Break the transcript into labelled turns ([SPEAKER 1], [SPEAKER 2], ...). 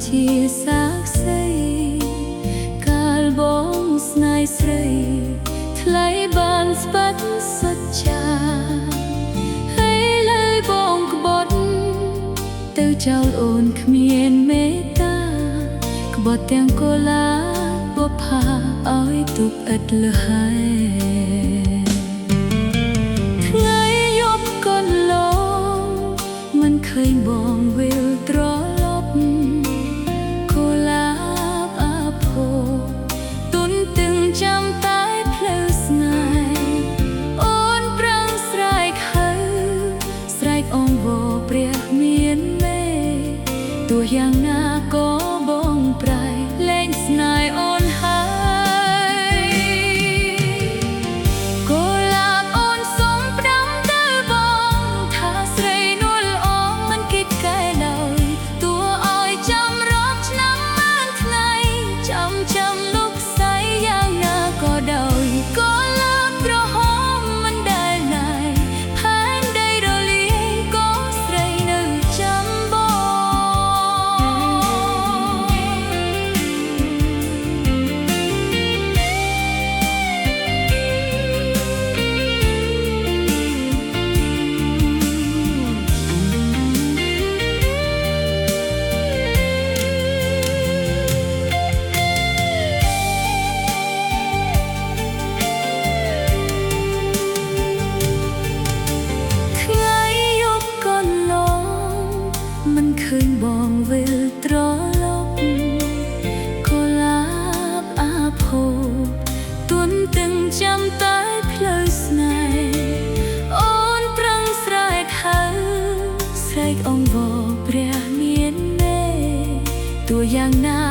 [SPEAKER 1] ជាសាក្សីកាលបងស្នេហ៍ស្រីថ្លៃបានស្បាត់សច្ចាហើយលើយបងក្បត់ទៅចោលអូនគ្មានមេត្តាក្បត់ទាំងកូឡាបផាឲ្យទុកឥតលឺហើយថ្ងៃយប់កន្លងមិនឃើញបងវិលត្រឡប់ចាំតែផ្លូវស្នេហ៍អូនប្រឹងស្រែកហៅស្រែកអង្វរព្រះមានមេទោះយ៉ាងណាក៏បងប្រែលែងស្នេហ៍អូនហើយកូឡាបអូនសុំផ្ដាំទៅបងថាស្រីនួលល្អមិនគិតកែដោយទោះឲ្យចាំរាប់ឆ្នាំម៉ានថ្ងៃចាំលោកស្រីយ៉ាងណាក៏ដោយកូឡាបក្រហមមិនដែលណាយផែនដីរលាយក៏ស្រីនៅចាំមិនឃើញបងវិលត្រឡប់កូឡាបអាផូទួនទាំងចាំតែផ្លូវស្នេហ៍អូនប្រឹងស្រែកហៅស្រែកអង្វរព្រះមានមេទោះយ៉ាងណា